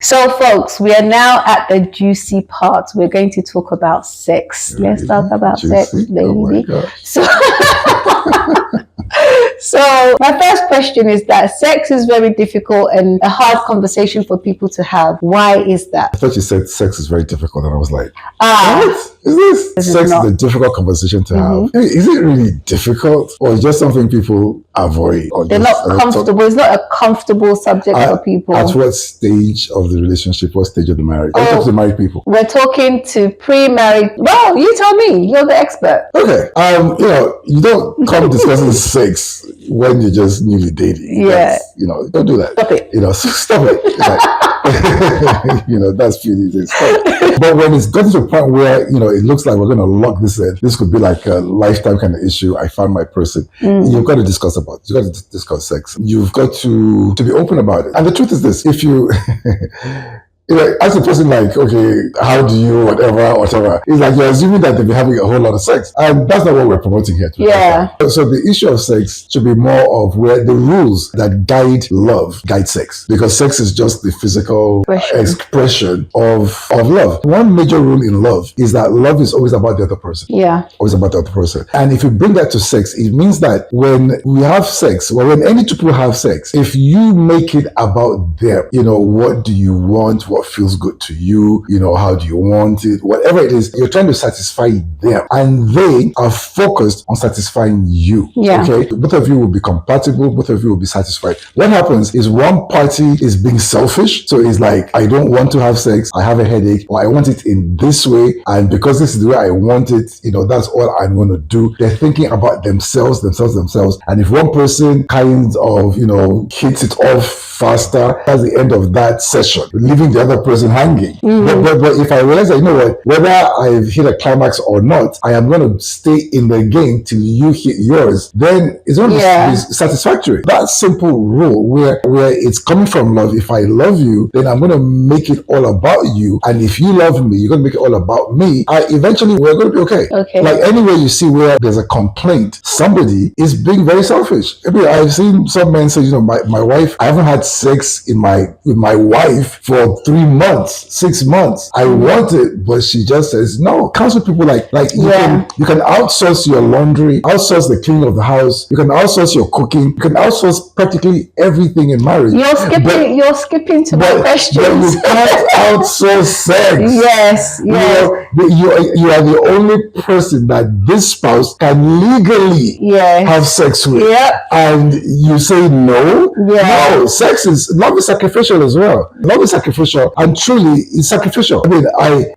So, folks, we are now at the juicy part. We're going to talk about sex. Let's talk about sex, baby. Oh my God. So my first question is that sex is very difficult and a hard conversation for people to have. Why is that? I thought you said sex is very difficult, and I was like, Ah, what is this? Sex is a difficult conversation to have. Hey, is it really difficult, or is just something people avoid? Or they're just, not comfortable. It's not a comfortable subject for people. At what stage of the relationship? What stage of the marriage? Are you talking to married people? We're talking to pre-married. Well, you tell me. You're the expert. Okay. You don't come discussing sex when you're just newly dating. Yeah. Don't do that. Stop it. Stop it. That's pretty easy. But when it's gotten to a point where, it looks like we're going to lock this in, this could be like a lifetime kind of issue. I found my person. You've got to discuss about it. You've got to discuss sex. You've got to be open about it. And the truth is this, if you... as a person like, okay, how do you, whatever, it's like you're assuming that they'll be having a whole lot of sex. And that's not what we're promoting here today. Yeah. So the issue of sex should be more of where the rules that guide love guide sex. Because sex is just the physical expression of love. One major rule in love is that love is always about the other person. Yeah. Always about the other person. And if you bring that to sex, it means that when we have sex, or when any two people have sex, if you make it about them, what do you want? What feels good to you? How do you want it? Whatever it is, you're trying to satisfy them, and they are focused on satisfying you. Yeah. Okay. Both of you will be compatible. Both of you will be satisfied. What happens is one party is being selfish. So it's like, I don't want to have sex. I have a headache, or I want it in this way. And because this is the way I want it, that's all I'm going to do. They're thinking about themselves. And if one person kind of, hits it off faster, that's the end of that session, leaving the other person hanging. But if I realize that, whether I've hit a climax or not, I am going to stay in the game till you hit yours, then it's going to be satisfactory. That simple rule where it's coming from love. If I love you, then I'm going to make it all about you. And if you love me, you're going to make it all about me. Eventually, we're going to be okay. Like anywhere you see where there's a complaint, somebody is being very selfish. I've seen some men say, my wife, I haven't had sex with my wife for 3 months, 6 months. I want it, but she just says no. Counsel people like you can outsource your laundry, outsource the cleaning of the house, you can outsource your cooking, you can outsource practically everything in marriage. You're skipping to my questions. But you can't outsource sex. Yes. You are the only person that this spouse can legally have sex with. Yeah. And you say no? Yeah. No, love is sacrificial as well. Love is sacrificial, and truly it's sacrificial.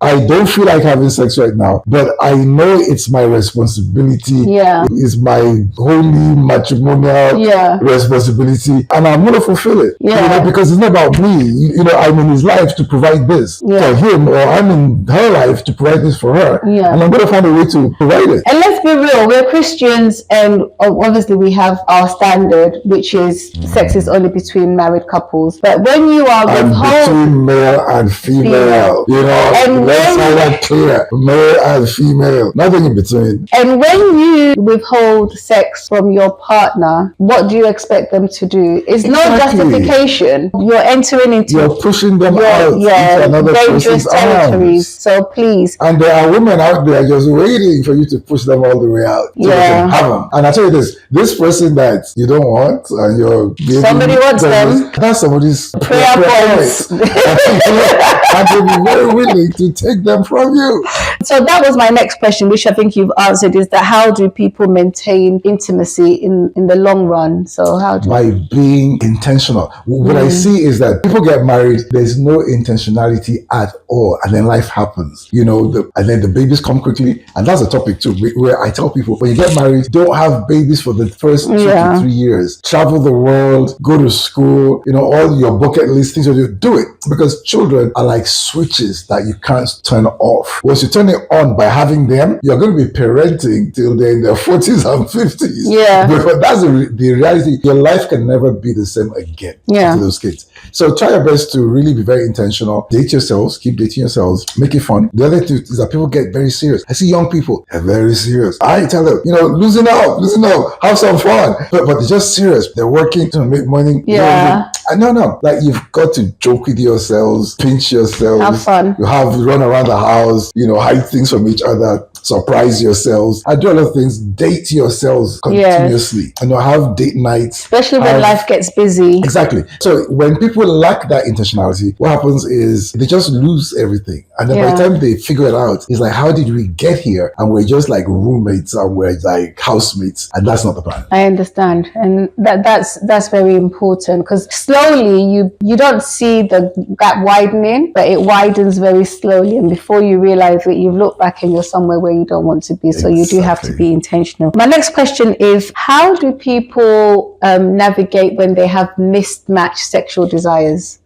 I don't feel like having sex right now, but I know it's my responsibility. Yeah. It's my holy matrimonial responsibility, and I'm going to fulfill it. Yeah. Because it's not about me. I'm in his life to provide this for him, or I'm in her life to provide this for her. Yeah. And I'm going to find a way to provide it. And let's be real, we're Christians, and obviously we have our standard, which is sex is only between married couples. But when you are between male and female, and let's have that clear. Male and female, nothing in between. And when you withhold sex from your partner, what do you expect them to do? It's no justification. You're entering into you're pushing them out into another dangerous territories. So please. And there are women out there just waiting for you to push them all the way out so they can have them. And I tell you this person that you don't want, and you're somebody wants them. That's somebody's prayer points. And they'll be very willing to take them from you. So that was my next question, which I think you've answered, is that how do people maintain intimacy in the long run? So by being intentional. What I see is that people get married, there's no intentionality at all, and then life happens. And then the babies come quickly, and that's a topic too, where I tell people, when you get married, don't have babies for the first 2 to 3 years. Travel the world, go to school, all your bucket list things, do it, because children are like switches that you can't turn off. Once you turn it on by having them, you're going to be parenting till they're in their 40s and 50s. Yeah. Because that's the reality. Your life can never be the same again to those kids. So try your best to really be very intentional. Date yourselves, keep dating yourselves, make it fun. The other thing is that people get very serious. I see young people, they're very serious. I tell them, loosen up, have some fun. But they're just serious. They're working to make money. Yeah. No. Like, you've got to joke with yourselves, pinch yourselves. Have fun. You run around the house, hide things from each other, surprise yourselves. I do a lot of things. Date yourselves continuously. Have date nights. Especially when life gets busy. Exactly. So when people lack that intentionality, what happens is they just lose everything. And then by the time they figure it out, it's like, how did we get here? And we're just like roommates and we're like housemates. And that's not the plan. I understand. And that's very important, because slowly you don't see the gap widening, but it widens very slowly. And before you realize it, you've looked back and you're somewhere where you don't want to be. So you do have to be intentional. My next question is, how do people navigate when they have mismatched sexual desires?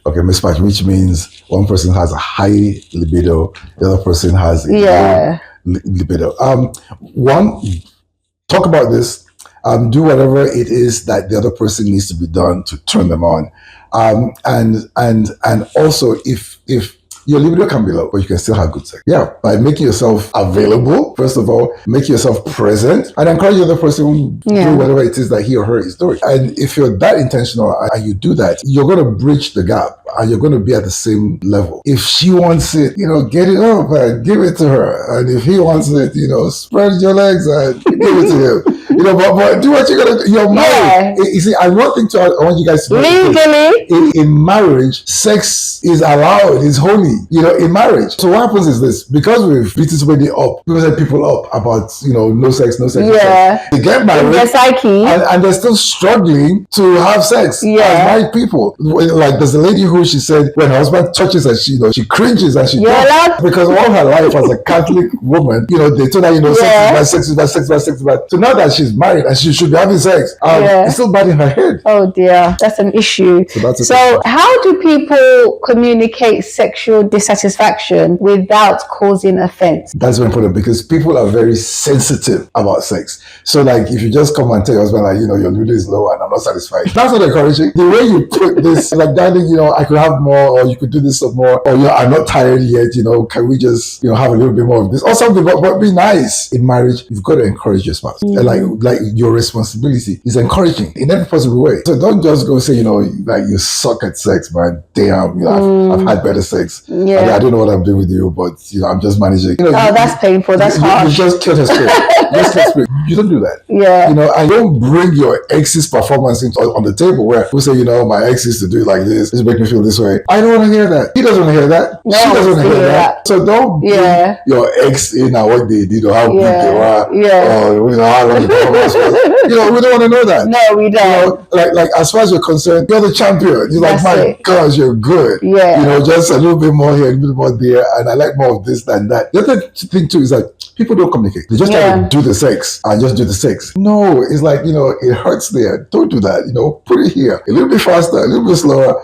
Okay, mismatch, which means one person has a high libido, the other person has a low libido. One, talk about this. Do whatever it is that the other person needs to be done to turn them on. And also, if your libido can be low, but you can still have good sex. Yeah, by making yourself available, first of all, make yourself present, and encourage the other person to do whatever it is that he or her is doing. And if you're that intentional and you do that, you're going to bridge the gap and you're going to be at the same level. If she wants it, get it up and give it to her. And if he wants it, spread your legs and give it to him. But do what you're going to do. You're married. You see, and one thing I want you guys to know. Legally. In marriage, sex is allowed, it's holy, in marriage. So what happens is this, because we've beaten somebody up, we've set people up about, no sex. Yeah. They get married. In their psyche. And they're still struggling to have sex as married people. Like, there's a lady who, she said, when her husband touches her, she cringes and she because all her life as a Catholic woman, they told her, sex is bad. So now that she's married and she should be having sex, it's still bad in her head. Oh dear, that's an issue. So how do people communicate sexual dissatisfaction without causing offense? That's very important, because people are very sensitive about sex. So like, if you just come and tell your husband, like, your libido is low and I'm not satisfied, that's not encouraging. The way you put this, like, darling, I could have more, or you could do this some more, or I'm not tired yet, can we just have a little bit more of this or something, but be nice. In marriage, you've got to encourage your spouse. And like your responsibility is encouraging in every possible way. So don't just go say, like, you suck at sex, man. Damn, I've had better sex. I don't know what I'm doing with you, but I'm just managing. That's painful. That's hard. You just killed her spirit. You don't do that. And don't bring your ex's performance on the table where we say, my ex used to do it like this. This make me feel this way. I don't want to hear that. He doesn't want to hear that. No, she doesn't want to hear that. So don't bring your ex in and what they did or how big they were. Or how long the performance was. We don't want to know that. No, we don't. Like as far as you're concerned, you're the champion. You're like, my gosh, you're good. Just a little bit more here, a little bit more there, and I like more of this than that. The other thing too is that people don't communicate. They just try to do the sex and just do the sex. No, it's like, it hurts there. Don't do that. Put it here. A little bit faster, a little bit slower.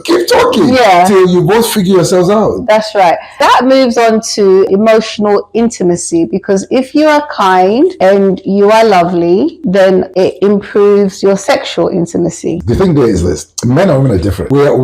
Keep talking till you both figure yourselves out. That's right. That moves on to emotional intimacy, because if you are kind and you are lovely, then it improves your sexual intimacy. The thing there is this: men and women are different. We're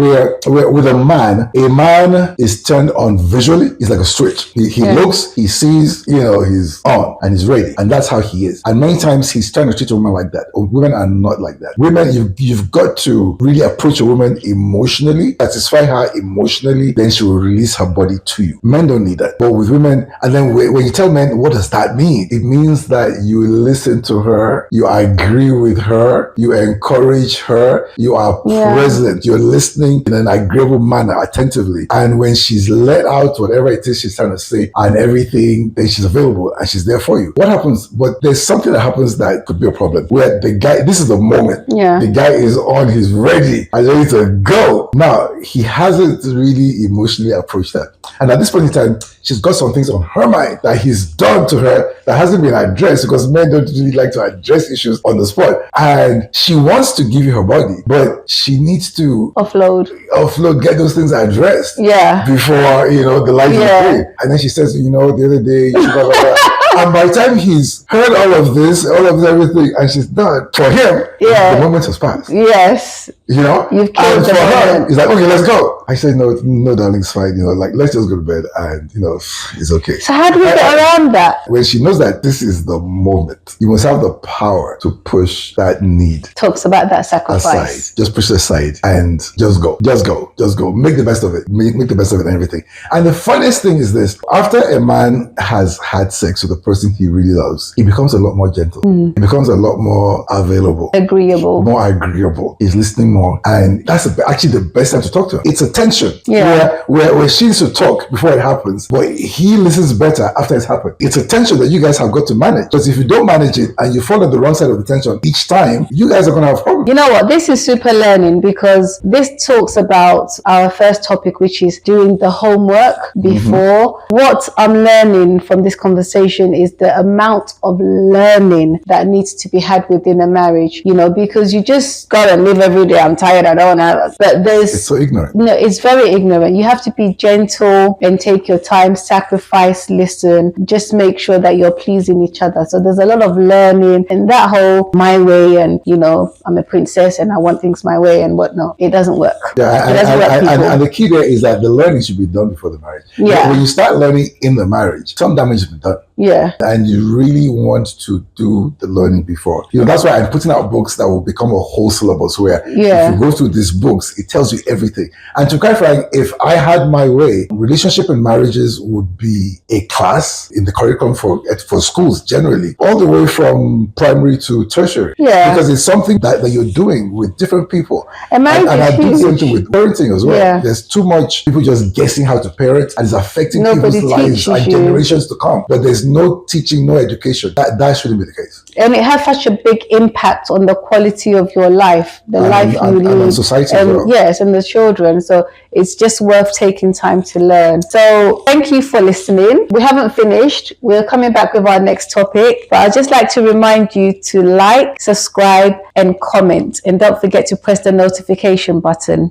with a man is turned on visually. It's like a switch. He looks, he sees, he's on and he's ready, and that's how he is. And many times he's trying to treat a woman like that. Women are not like that. Women, you've got to really approach a woman emotionally, satisfy her emotionally, then she will release her body to you. Men don't need that. But with women, and then when you tell men, what does that mean? It means that you listen to her, you agree with her, you encourage her, you are present, you're listening in an agreeable manner, attentively. And when she's let out whatever it is she's trying to say and everything, then she's available and she's there for you. What happens? But there's something that happens that could be a problem, where the guy, this is the moment, the guy is on, he's ready and ready to go. Now, he hasn't really emotionally approached that. And at this point in time, she's got some things on her mind that he's done to her that hasn't been addressed, because men don't really like to address issues on the spot. And she wants to give you her body, but she needs to offload, get those things addressed before, the light is free. And then she says, the other day, blah, blah, blah. And by the time he's heard all of this, everything, and she's done, for him, the moment has passed. Yes. You know? You've killed And the for her, moment. it's like, okay, let's go. I said, no, no, darling, it's fine. You know, like, let's just go to bed and, you know, it's okay. So how do we get around that? When she knows that this is the moment, you must have the power to push that need Talks about that sacrifice. aside. Just push it aside and just go. Just go. Just go. Make the best of it. Make the best of it and everything. And the funniest thing is this. After a man has had sex with the person he really loves, he becomes a lot more gentle. He becomes a lot more available. Agreeable. More agreeable. He's listening more. And that's actually the best time to talk to him. It's a tension. Yeah. Where she needs to talk before it happens, but he listens better after it's happened. It's a tension that you guys have got to manage. Because if you don't manage it and you fall on the wrong side of the tension each time, you guys are going to have problems. You know what? This is super learning because this talks about our first topic, which is doing the homework before. What I'm learning from this conversation is the amount of learning that needs to be had within a marriage, you know, because you just gotta live every day. I'm tired. I don't want to. But there's. It's so ignorant. No, it's very ignorant. You have to be gentle and take your time, sacrifice, listen, just make sure that you're pleasing each other. So there's a lot of learning and that whole my way and, you know, I'm a princess and I want things my way and whatnot. It doesn't work. Yeah, It doesn't work, people. and the key there is that the learning should be done before the marriage. Yeah. When you start learning in the marriage, some damage has been done. Yeah. And you really want to do the learning before. You know, that's why I'm putting out books that will become a whole syllabus where Yeah. if you go through these books, it tells you everything. And to quite frank, if I had my way, relationship and marriages would be a class in the curriculum for schools generally, all the way from primary to tertiary. Yeah. Because it's something that you're doing with different people. And marriage I is do the same huge. thing with parenting as well. Yeah. There's too much people just guessing how to parent and it's affecting Nobody people's lives teaches and you. generations to come. But there's no teaching, no education. That shouldn't be the case. And it has such a big impact on the quality of your life, the life you and lead. on society as well. Yes, and the children. So it's just worth taking time to learn. So thank you for listening. We haven't finished. We're coming back with our next topic. But I'd just like to remind you to like, subscribe, and comment. And don't forget to press the notification button.